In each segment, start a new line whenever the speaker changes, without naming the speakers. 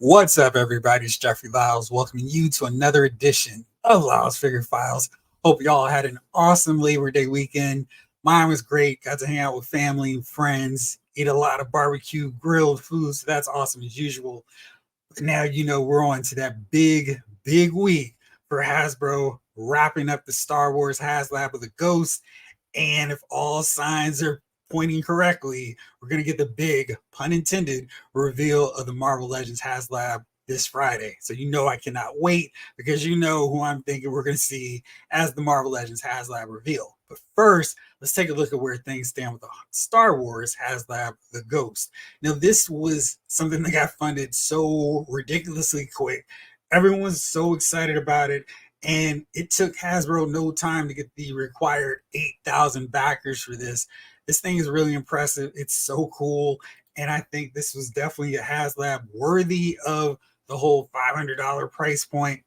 What's up, everybody? It's Jeffrey Lyles, welcoming you to another edition of Lyles Figure Files. Hope y'all had an awesome Labor Day weekend. Mine was great. Got to hang out with family and friends, eat a lot of barbecue, grilled food. So that's awesome as usual. But now you know we're on to that big week for Hasbro wrapping up the Star Wars HasLab with a Ghost. And if all signs are pointing correctly, we're going to get the big, pun intended, reveal of the Marvel Legends HasLab this Friday. So you know I cannot wait because you know who I'm thinking we're going to see as the Marvel Legends HasLab reveal. But first, let's take a look at where things stand with the Star Wars HasLab The Ghost. Now, this was something that got funded so ridiculously quick. Everyone was so excited about it. And it took Hasbro no time to get the required 8,000 backers for this. This thing is really impressive. It's so cool. And I think this was definitely a HasLab worthy of the whole $500 price point.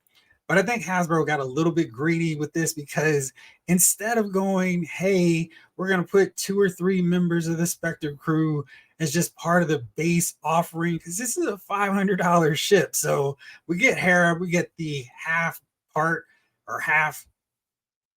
But I think Hasbro got a little bit greedy with this because instead of going, hey, we're going to put 2 or 3 members of the Spectre crew as just part of the base offering, because this is a $500 ship. So we get Hera, we get the half part or half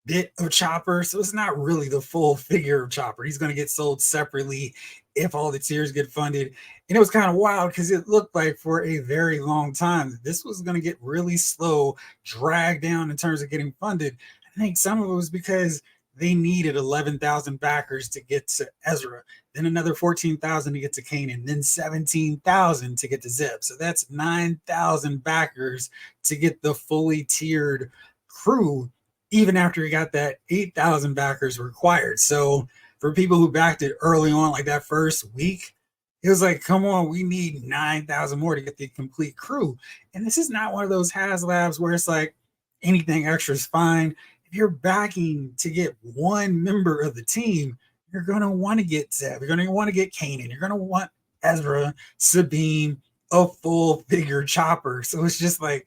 bit of Chopper. So it's not really the full figure of Chopper. He's going to get sold separately if all the tiers get funded. And it was kind of wild because it looked like for a very long time this was going to get really slow, dragged down in terms of getting funded. I think some of it was because they needed 11,000 backers to get to Ezra, then another 14,000 to get to Kanan, then 17,000 to get to Zeb. So that's 9,000 backers to get the fully tiered crew, even after he got that 8,000 backers required. So for people who backed it early on, like that first week, it was like, come on, we need 9,000 more to get the complete crew. And this is not one of those HasLabs where it's like anything extra is fine. If you're backing to get one member of the team, you're going to want to get Zeb. You're going to want to get Kanan. You're going to want Ezra, Sabine, a full figure Chopper. So it's just like,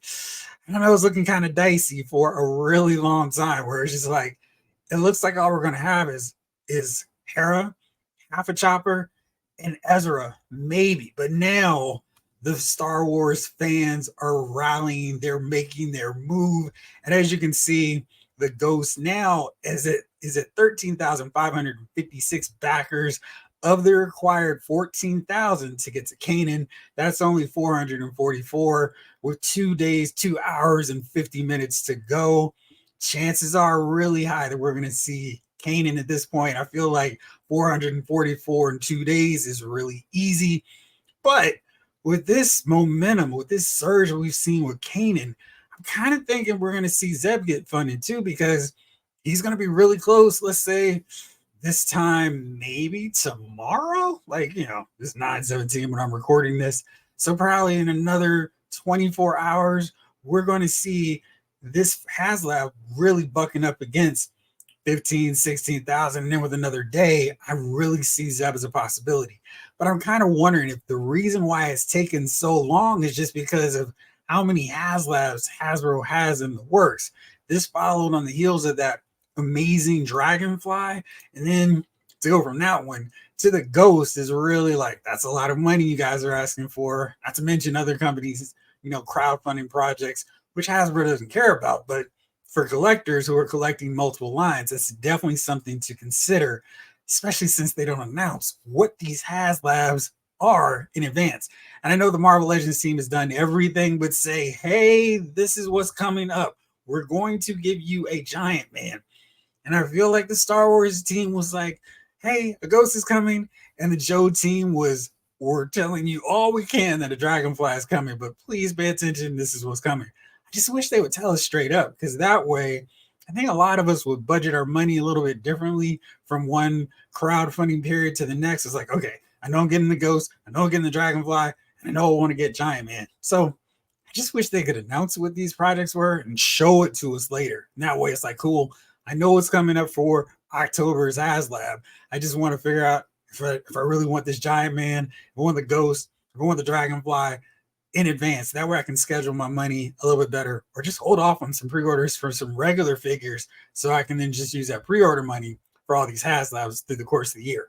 I don't know, it was looking kind of dicey for a really long time where it's just like, it looks like all we're going to have is Hera, half a Chopper, and Ezra, maybe. But now the Star Wars fans are rallying. They're making their move. And as you can see, the Ghost now is at 13,556 backers. Of the required 14,000 to get to Kanan, that's only 444 with 2 days, 2 hours, and 50 minutes to go. Chances are really high that we're going to see Kanan at this point. I feel like 444 in 2 days is really easy. But with this momentum, with this surge we've seen with Kanan, I'm kind of thinking we're going to see Zeb get funded too, because he's going to be really close. Let's say this time, maybe tomorrow, like, it's 9:17 when I'm recording this. So probably in another 24 hours, we're going to see this HasLab really bucking up against 15, 16,000. And then with another day, I really see Zeb as a possibility. But I'm kind of wondering if the reason why it's taken so long is just because of how many HasLabs Hasbro has in the works. This followed on the heels of that amazing Dragonfly, and then to go from that one to the Ghost is really like, that's a lot of money you guys are asking for, not to mention other companies, crowdfunding projects, which Hasbro doesn't care about. But for collectors who are collecting multiple lines, that's definitely something to consider, especially since they don't announce what these HasLabs are in advance. And I know the Marvel Legends team has done everything but say, hey, this is what's coming up. We're going to give you a Giant Man. And I feel like the Star Wars team was like, hey, a Ghost is coming. And the Joe team was, we're telling you all we can that a Dragonfly is coming, but please pay attention. This is what's coming. I just wish they would tell us straight up, because that way, I think a lot of us would budget our money a little bit differently from one crowdfunding period to the next. It's like, okay, I know I'm getting the Ghost, I know I'm getting the Dragonfly, and I know I want to get Giant Man. So I just wish they could announce what these projects were and show it to us later. And that way it's like, cool, I know what's coming up for October's HasLab. I just want to figure out if I really want this Giant Man, if I want the Ghost, if I want the Dragonfly in advance. That way I can schedule my money a little bit better, or just hold off on some pre-orders for some regular figures so I can then just use that pre-order money for all these HasLabs through the course of the year.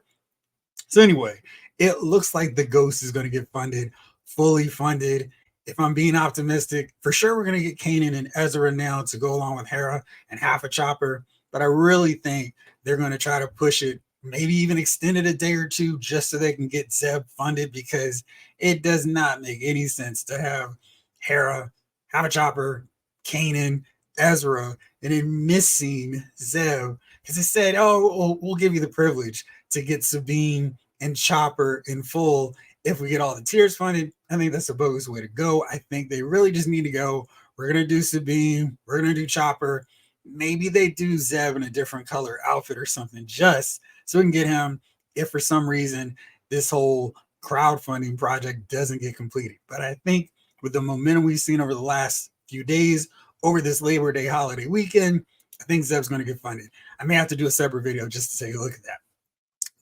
So anyway, it looks like the Ghost is going to get funded, fully funded. if I'm being optimistic, for sure we're going to get Kanan and Ezra now to go along with Hera and half a Chopper. But I really think they're going to try to push it, maybe even extend it a day or two just so they can get Zeb funded, because it does not make any sense to have Hera, half a Chopper, Kanan, Ezra, and then missing Zeb. Because it said, oh, we'll give you the privilege to get Sabine and Chopper in full if we get all the tiers funded. I think that's the bogus way to go. I think they really just need to go, we're going to do Sabine, we're going to do Chopper. Maybe they do Zeb in a different color outfit or something, just so we can get him if for some reason this whole crowdfunding project doesn't get completed. But I think with the momentum we've seen over the last few days, over this Labor Day holiday weekend, I think Zeb's going to get funded. I may have to do a separate video just to take a look at that.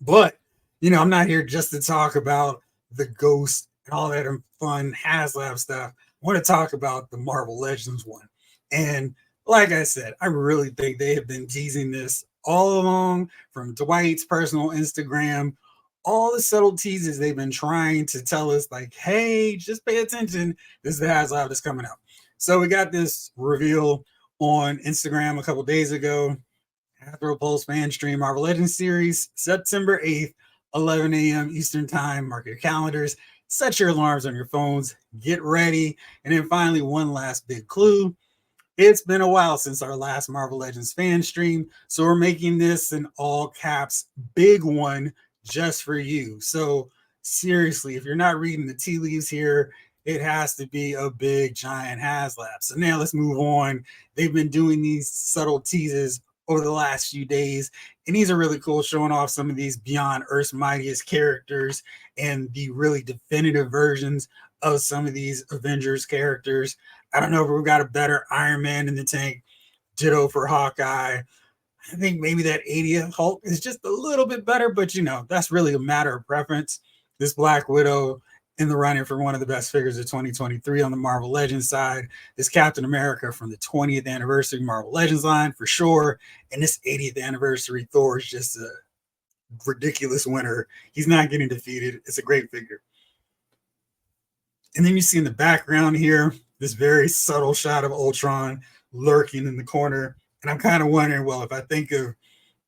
But, I'm not here just to talk about the Ghost and all that fun HasLab stuff. I want to talk about the Marvel Legends one. And like I said, I really think they have been teasing this all along, from Dwight's personal Instagram, all the subtle teases they've been trying to tell us, like, hey, just pay attention. This is the HasLab that's coming out. So we got this reveal on Instagram a couple days ago. After a Pulse fan stream, Marvel Legends series, September 8th, 11 a.m. Eastern Time. Mark your calendars, set your alarms on your phones, get ready. And then finally, one last big clue. It's been a while since our last Marvel Legends fan stream, so we're making this an all caps big one just for you. So seriously, if you're not reading the tea leaves here, it has to be a big Giant HasLab. So now let's move on. They've been doing these subtle teases over the last few days, and these are really cool, showing off some of these beyond Earth's mightiest characters and the really definitive versions of some of these Avengers characters. I don't know if we've got a better Iron Man in the tank. Ditto for Hawkeye. I think maybe that 80th Hulk is just a little bit better, but that's really a matter of preference. This Black Widow in the running for one of the best figures of 2023 on the Marvel Legends side. This Captain America from the 20th anniversary Marvel Legends line for sure. And this 80th anniversary Thor is just a ridiculous winner. He's not getting defeated. It's a great figure. And then you see in the background here, this very subtle shot of Ultron lurking in the corner. And I'm kind of wondering, well, if I think of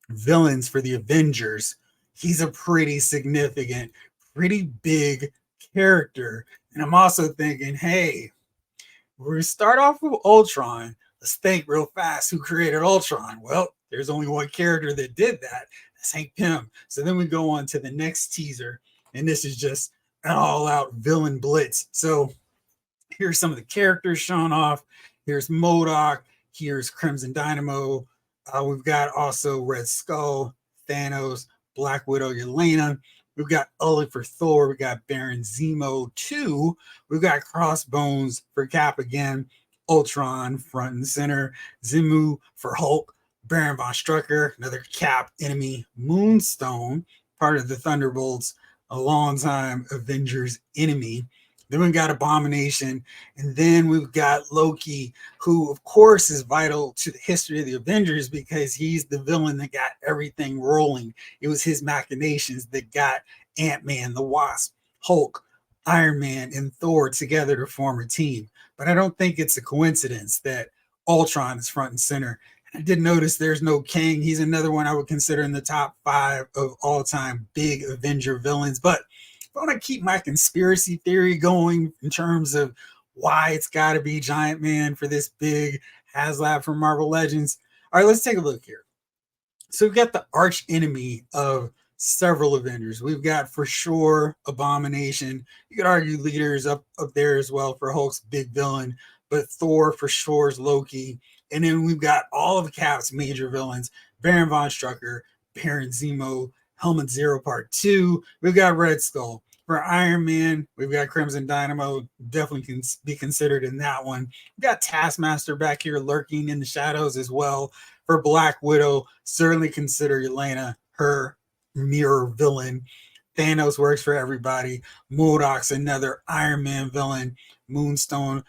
villains for the Avengers, he's a pretty significant, pretty big character. And I'm also thinking, hey, we start off with Ultron. Let's think real fast who created Ultron. Well, there's only one character that did that. That's Hank Pym. So then we go on to the next teaser. And this is just an all-out villain blitz. So here's some of the characters shown off. Here's MODOK. Here's Crimson Dynamo. We've got also Red Skull, Thanos, Black Widow, Yelena. We've got Ullin for Thor. We've got Baron Zemo 2. We've got Crossbones for Cap again. Ultron front and center. Zemu for Hulk. Baron Von Strucker, another Cap enemy. Moonstone, part of the Thunderbolts, a long-time Avengers enemy. Then we've got Abomination, and then we've got Loki, who, of course, is vital to the history of the Avengers because he's the villain that got everything rolling. It was his machinations that got Ant-Man, the Wasp, Hulk, Iron Man, and Thor together to form a team. But I don't think it's a coincidence that Ultron is front and center. I did notice there's no Kang. He's another one I would consider in the top 5 of all-time big Avenger villains. But I want to keep my conspiracy theory going in terms of why it's got to be Giant Man for this big HasLab from Marvel Legends. All right, let's take a look here. So we've got the arch enemy of several Avengers. We've got for sure Abomination. You could argue leaders up there as well for Hulk's big villain, but Thor for sure is Loki. And then we've got all of Cap's major villains, Baron Von Strucker, Baron Zemo, Helmet Zero Part 2. We've got Red Skull. For Iron Man, we've got Crimson Dynamo. Definitely can be considered in that one. We've got Taskmaster back here lurking in the shadows as well. For Black Widow, certainly consider Yelena her mirror villain. Thanos works for everybody. MODOK's another Iron Man villain. Moonstone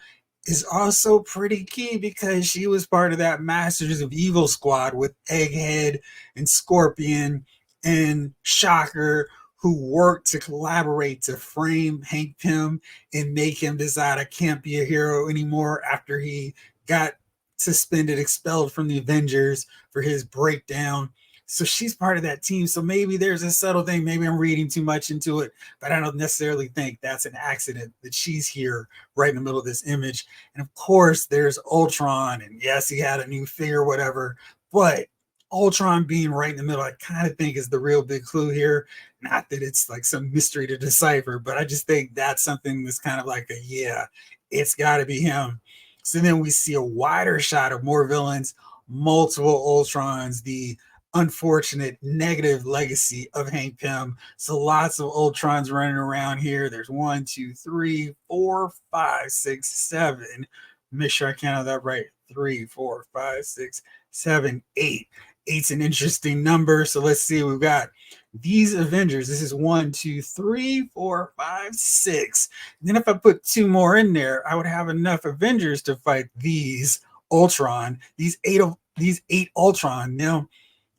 is also pretty key because she was part of that Masters of Evil squad with Egghead and Scorpion and Shocker, who worked to collaborate to frame Hank Pym and make him decide I can't be a hero anymore after he got suspended, expelled from the Avengers for his breakdown. So she's part of that team. So maybe there's a subtle thing. Maybe I'm reading too much into it, but I don't necessarily think that's an accident that she's here right in the middle of this image. And of course, there's Ultron. And yes, he had a new figure, whatever. But Ultron being right in the middle, I kind of think is the real big clue here. Not that it's like some mystery to decipher, but I just think that's something that's kind of like a yeah, it's got to be him. So then we see a wider shot of more villains, multiple Ultrons, the unfortunate negative legacy of Hank Pym. So lots of Ultrons running around here. There's 1, 2, 3, 4, 5, 6, 7. Make sure I counted that right. 3, 4, 5, 6, 7, 8. Eight's an interesting number. So let's see. We've got these Avengers. This is 1, 2, 3, 4, 5, 6. And then if I put 2 more in there, I would have enough Avengers to fight these Ultron, these eight Ultron. Now,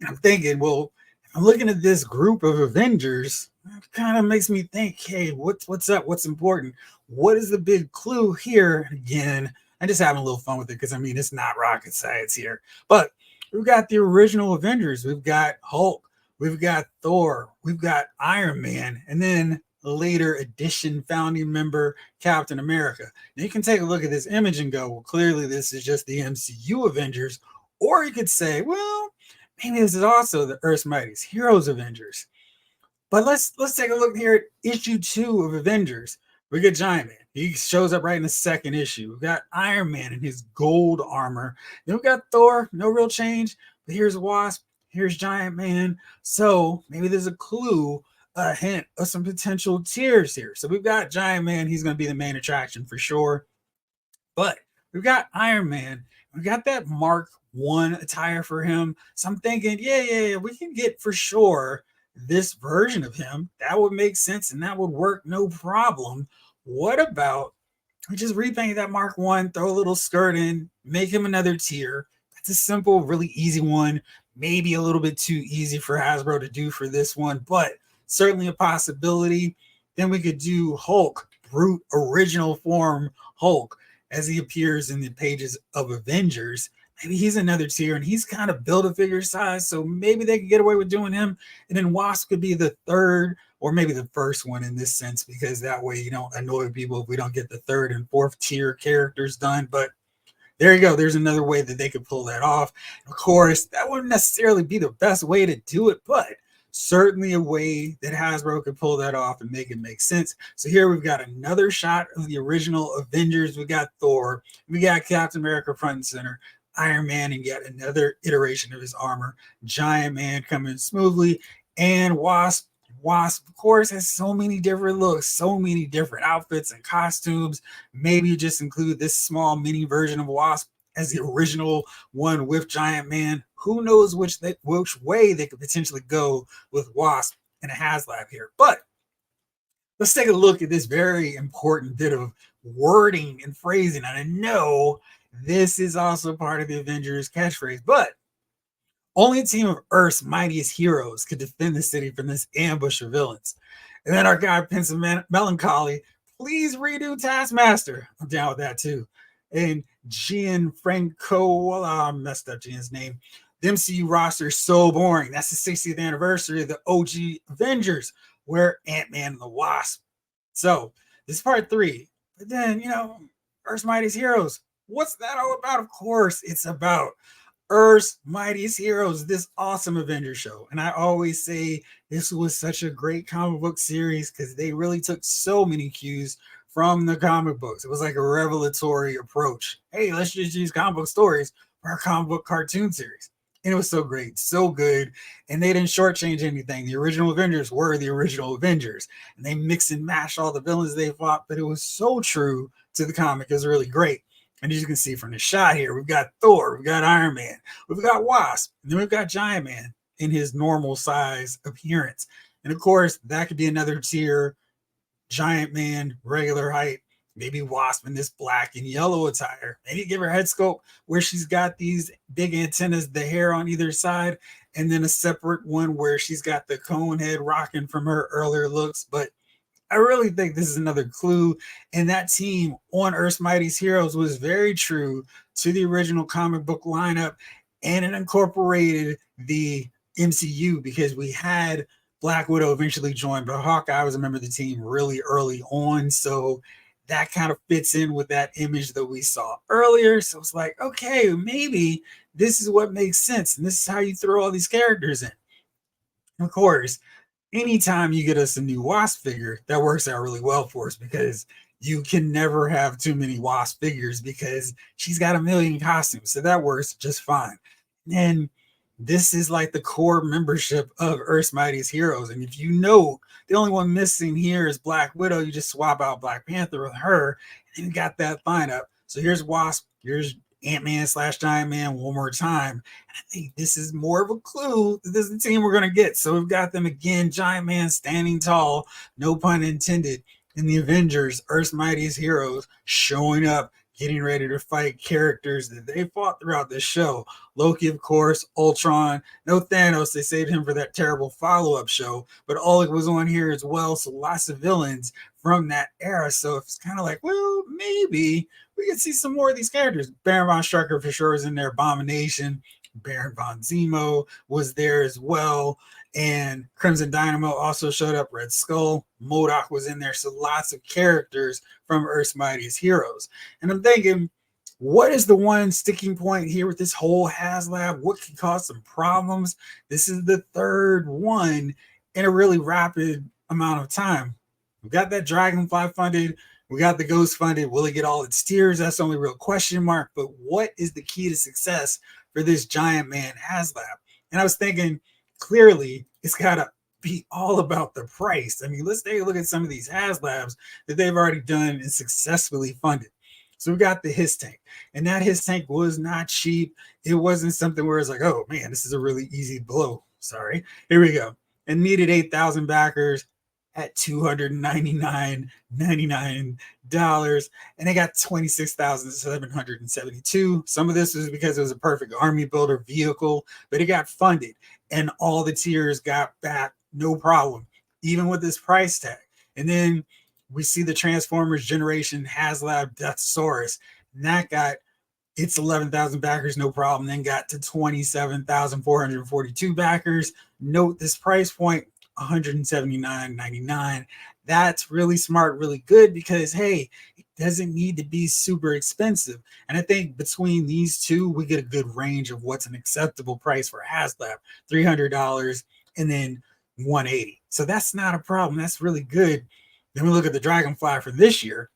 I'm thinking, well, if I'm looking at this group of Avengers, it kind of makes me think, hey, what's up? What's important? What is the big clue here? Again, I'm just having a little fun with it because I mean it's not rocket science here. But we've got the original Avengers, we've got Hulk, we've got Thor, we've got Iron Man, and then later edition founding member Captain America. Now you can take a look at this image and go, well, clearly this is just the MCU Avengers, or you could say, well, maybe this is also the Earth's Mightiest Heroes Avengers. But let's take a look here at issue 2 of Avengers. We get Giant Man. He shows up right in the second issue. We've got Iron Man in his gold armor. Then we've got Thor, no real change. But here's Wasp. Here's Giant Man. So maybe there's a clue, a hint of some potential tiers here. So we've got Giant Man. He's going to be the main attraction for sure. But we've got Iron Man. We got that Mark 1 attire for him. So I'm thinking, yeah, we can get for sure this version of him. That would make sense and that would work no problem. What about we just repaint that Mark 1, throw a little skirt in, make him another tier? That's a simple, really easy one. Maybe a little bit too easy for Hasbro to do for this one, but certainly a possibility. Then we could do Hulk, brute original form Hulk, as he appears in the pages of Avengers. Maybe he's another tier and he's kind of build a figure size. So maybe they could get away with doing him. And then Wasp could be the third or maybe the first one in this sense, because that way you don't annoy people if we don't get the third and fourth tier characters done. But there you go. There's another way that they could pull that off. Of course, that wouldn't necessarily be the best way to do it, but certainly a way that Hasbro could pull that off and make it make sense. So here we've got another shot of the original Avengers. We got Thor. We got Captain America front and center. Iron Man and yet another iteration of his armor. Giant Man coming smoothly. And Wasp. Wasp, of course, has so many different looks, so many different outfits and costumes. Maybe you just include this small mini version of Wasp as the original one with Giant Man. Who knows which way they could potentially go with Wasp and a HasLab here. But let's take a look at this very important bit of wording and phrasing. And I know this is also part of the Avengers catchphrase, but only a team of Earth's mightiest heroes could defend the city from this ambush of villains. And then our guy, Pensive Melancholy, please redo Taskmaster. I'm down with that too. And Gianfranco, I messed up Gian's name. The MCU roster is so boring. That's the 60th anniversary of the OG Avengers, where Ant-Man and the Wasp. So this is part 3. But then, Earth's Mightiest Heroes. What's that all about? Of course, it's about Earth's Mightiest Heroes, this awesome Avengers show. And I always say this was such a great comic book series because they really took so many cues from the comic books. It was like a revelatory approach. Hey, let's just use comic book stories for our comic book cartoon series. And it was so great, so good. And they didn't shortchange anything. The original Avengers were the original Avengers. And they mix and mash all the villains they fought, but it was so true to the comic. It was really great. And as you can see from the shot here, we've got Thor, we've got Iron Man, we've got Wasp, and then we've got Giant Man in his normal size appearance. And of course, that could be another tier. Giant Man, regular height, maybe Wasp in this black and yellow attire. Maybe give her head sculpt where she's got these big antennas, the hair on either side, and then a separate one where she's got the cone head rocking from her earlier looks. But I really think this is another clue. And that team on Earth's Mightiest Heroes was very true to the original comic book lineup, and it incorporated the MCU because we had Black Widow eventually join, but Hawkeye was a member of the team really early on. So that kind of fits in with that image that we saw earlier. So it's like, okay, maybe this is what makes sense. And this is how you throw all these characters in. Of course, anytime you get us a new Wasp figure, that works out really well for us because you can never have too many Wasp figures because she's got a million costumes. So that works just fine. And this is like the core membership of Earth's Mightiest Heroes. And if you know the only one missing here is Black Widow, you just swap out Black Panther with her and you got that lineup. So here's Wasp, here's Ant-Man / Giant Man one more time. I think this is more of a clue that this is the team we're going to get. So we've got them again, Giant Man standing tall, no pun intended, in the Avengers, Earth's Mightiest Heroes, showing up, getting ready to fight characters that they fought throughout this show. Loki, of course, Ultron, no Thanos, they saved him for that terrible follow-up show, but Oleg was on here as well, so lots of villains from that era. So it's kind of like, well, maybe we could see some more of these characters. Baron von Strucker for sure is in there. Abomination, Baron von Zemo was there as well. And Crimson Dynamo also showed up. Red Skull, MODOK was in there. So lots of characters from Earth's Mightiest Heroes. And I'm thinking, what is the one sticking point here with this whole HasLab? What could cause some problems? This is the third one in a really rapid amount of time. We've got that Dragonfly funded. We got the Ghost funded. Will it get all its tiers? That's the only real question mark. But what is the key to success for this Giant Man HasLab? And I was thinking, clearly, it's got to be all about the price. I mean, let's take a look at some of these HasLabs that they've already done and successfully funded. So we got the His Tank, and that His Tank was not cheap. It wasn't something where it's like, oh man, this is a really easy blow. Sorry. Here we go. And needed 8,000 backers at $299.99, and they got 26,772. Some of this was because it was a perfect army builder vehicle, but it got funded, and all the tiers got back, no problem, even with this price tag. And then we see the Transformers Generation HasLab Deathsaurus, and that got its 11,000 backers, no problem, then got to 27,442 backers. Note this price point, $179.99. That's really smart, really good because, hey, it doesn't need to be super expensive. And I think between these two, we get a good range of what's an acceptable price for HasLab, $300 and then $180. So that's not a problem. That's really good. Then we look at the Dragonfly for this year.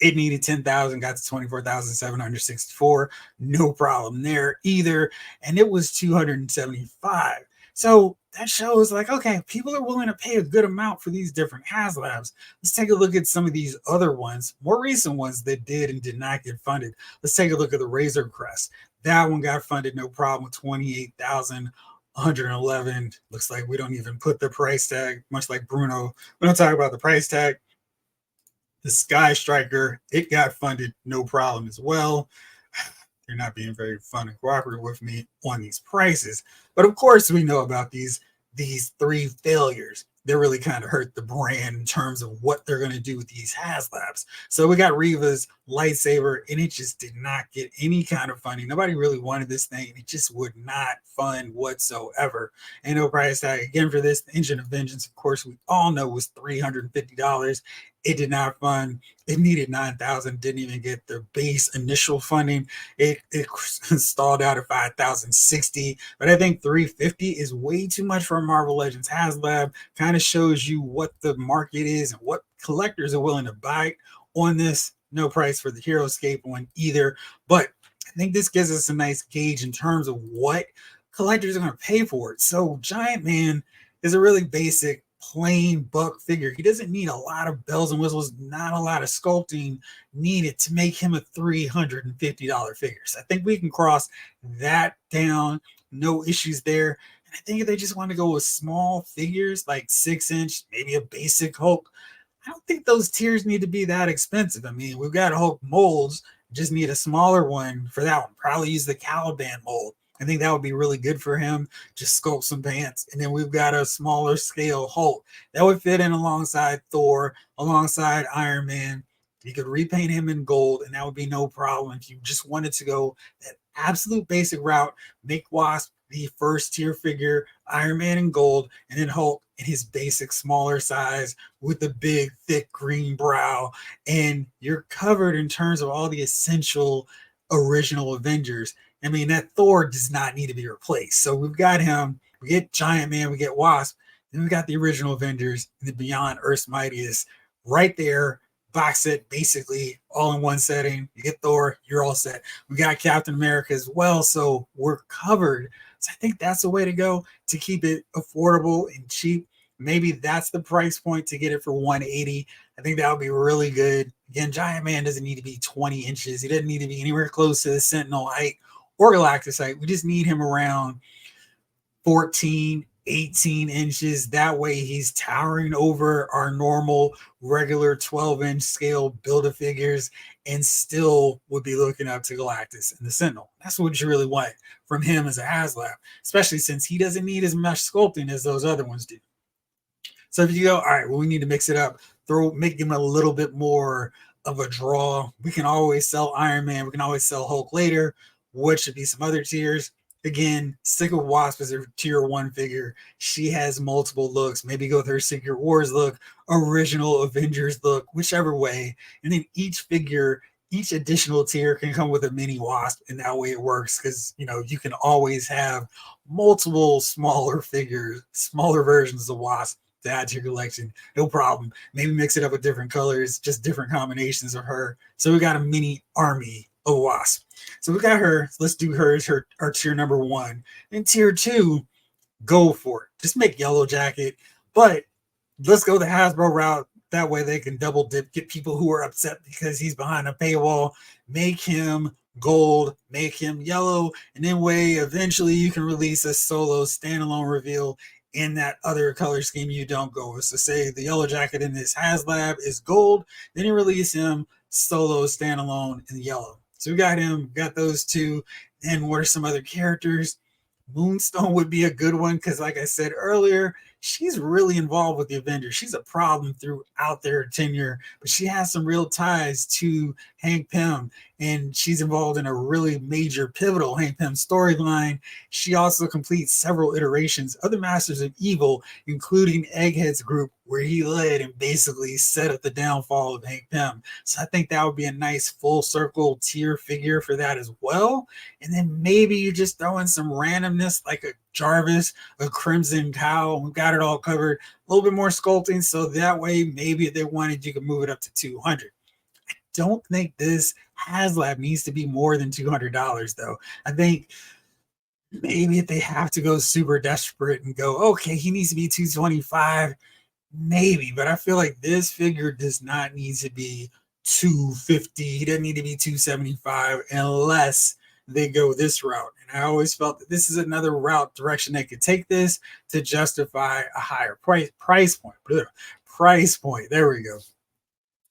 It needed 10,000, got to 24,764. No problem there either. And it was 275. So that shows like, okay, people are willing to pay a good amount for these different HasLabs. Let's take a look at some of these other ones, more recent ones that did and did not get funded. Let's take a look at the Razor Crest. That one got funded, no problem, with 28,111. Looks like we don't even put the price tag, much like Bruno. We don't talk about the price tag. The Sky Striker, it got funded, no problem as well. They're not being very fun and cooperative with me on these prices. But of course, we know about these three failures. They really kind of hurt the brand in terms of what they're going to do with these HasLabs. So we got Reva's lightsaber, and it just did not get any kind of funding. Nobody really wanted this thing. It just would not fund whatsoever. And no price tag again for this. The Engine of Vengeance, of course, we all know was $350. It did not fund. It needed 9,000. Didn't even get the base initial funding. It stalled out at 5,060. But I think 350 is way too much for a Marvel Legends HasLab. Kind of shows you what the market is and what collectors are willing to buy on this. No price for the HeroScape one either. But I think this gives us a nice gauge in terms of what collectors are going to pay for it. So Giant Man is a really basic plain buck figure. He doesn't need a lot of bells and whistles, not a lot of sculpting needed to make him a $350 figure. So I think we can cross that down, no issues there. And I think if they just want to go with small figures like 6-inch, maybe a basic Hulk, I don't think those tiers need to be that expensive. I mean, we've got Hulk molds, just need a smaller one for that one. Probably use the Caliban mold. I think that would be really good for him. Just sculpt some pants. And then we've got a smaller scale Hulk that would fit in alongside Thor, alongside Iron Man. You could repaint him in gold, and that would be no problem. If you just wanted to go that absolute basic route, make Wasp the first tier figure, Iron Man in gold, and then Hulk in his basic smaller size with the big, thick green brow. And you're covered in terms of all the essential original Avengers. I mean, that Thor does not need to be replaced. So we've got him, we get Giant Man, we get Wasp, then we got the original Avengers and the Beyond Earth's Mightiest right there. Box set basically all in one setting. You get Thor, you're all set. We got Captain America as well, so we're covered. So I think that's the way to go to keep it affordable and cheap. Maybe that's the price point to get it for 180. I think that would be really good. Again, Giant Man doesn't need to be 20 inches. He doesn't need to be anywhere close to the Sentinel height or Galactus height. We just need him around 14, 18 inches. That way he's towering over our normal regular 12-inch scale Build-A-Figures and still would be looking up to Galactus and the Sentinel. That's what you really want from him as a HasLab, especially since he doesn't need as much sculpting as those other ones do. So if you go, all right, well, we need to mix it up, make him a little bit more of a draw. We can always sell Iron Man. We can always sell Hulk later. What should be some other tiers? Again, stick with Wasp as a tier 1 figure. She has multiple looks. Maybe go with her Secret Wars look, original Avengers look, whichever way. And then each figure, each additional tier can come with a mini Wasp, and that way it works because, you know, you can always have multiple smaller figures, smaller versions of Wasp to add to your collection. No problem. Maybe mix it up with different colors, just different combinations of her. So we got a mini army of Wasp. So we got her. Let's do hers, our tier number 1. And tier 2, go for it. Just make Yellow Jacket. But let's go the Hasbro route. That way they can double dip, get people who are upset because he's behind a paywall. Make him gold, make him yellow, and then eventually you can release a solo standalone reveal in that other color scheme you don't go with. So say the Yellow Jacket in this HasLab is gold, then you release him solo standalone in yellow. So we got him, got those two. And what are some other characters? Moonstone would be a good one because, like I said earlier, she's really involved with the Avengers. She's a problem throughout their tenure, but she has some real ties to Hank Pym, and she's involved in a really major, pivotal Hank Pym storyline. She also completes several iterations of the Masters of Evil, including Egghead's group, where he led and basically set up the downfall of Hank Pym. So I think that would be a nice full circle tier figure for that as well. And then maybe you just throw in some randomness like a Jarvis, a Crimson Cow. We've got it all covered. A little bit more sculpting, so that way maybe if they wanted, you could move it up to 200. I don't think this HasLab needs to be more than $200 though. I think maybe if they have to go super desperate and go, okay, he needs to be 225, maybe, but I feel like this figure does not need to be 250. He doesn't need to be 275 unless they go this route. And I always felt that this is another route direction they could take this to justify a higher price point. Price point. There we go.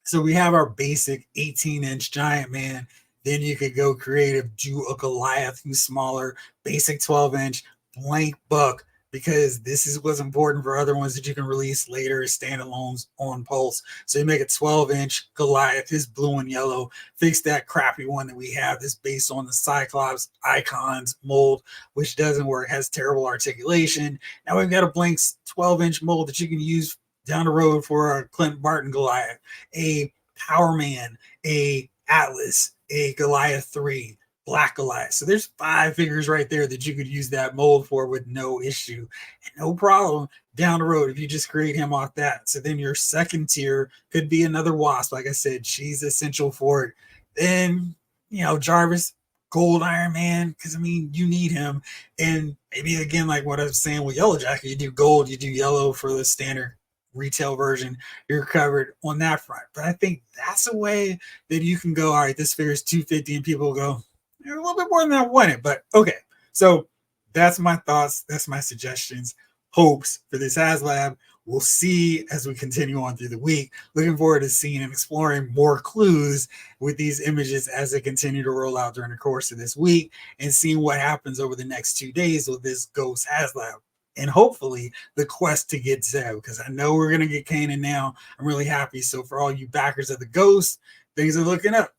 So we have our basic 18-inch Giant Man. Then you could go creative, do a Goliath who's smaller, basic 12-inch, blank buck, because this is what's important for other ones that you can release later as standalones on Pulse. So you make a 12-inch Goliath, his blue and yellow, fix that crappy one that we have that's based on the Cyclops Icons mold, which doesn't work, has terrible articulation. Now we've got a blank 12-inch mold that you can use down the road for a Clint Barton Goliath, a Power Man, a Atlas, a Goliath 3, Black Goliath. So there's 5 figures right there that you could use that mold for with no issue and no problem down the road if you just create him off that. So then your second tier could be another Wasp. Like I said, she's essential for it. Then, you know, Jarvis, gold Iron Man, because I mean, you need him. And maybe again, like what I was saying with Yellow Jacket, you do gold, you do yellow for the standard retail version, you're covered on that front. But I think that's a way that you can go, all right, this figure is 250, and people go, a little bit more than I wanted, but okay. So that's my thoughts. That's my suggestions, hopes for this HasLab. we'll see as we continue on through the week. Looking forward to seeing and exploring more clues with these images as they continue to roll out during the course of this week and seeing what happens over the next 2 days with this Ghost HasLab. And hopefully the quest to get Zeb, because I know we're going to get Kanan now. I'm really happy. So for all you backers of the Ghost, things are looking up.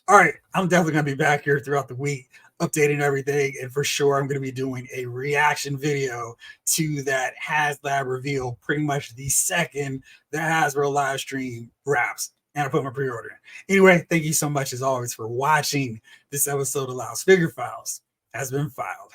All right, I'm definitely going to be back here throughout the week, updating everything. And for sure, I'm going to be doing a reaction video to that HasLab reveal pretty much the second the Hasbro live stream wraps. And I put my pre-order in. Anyway, thank you so much as always for watching. This episode of Loud's Figure Files has been filed.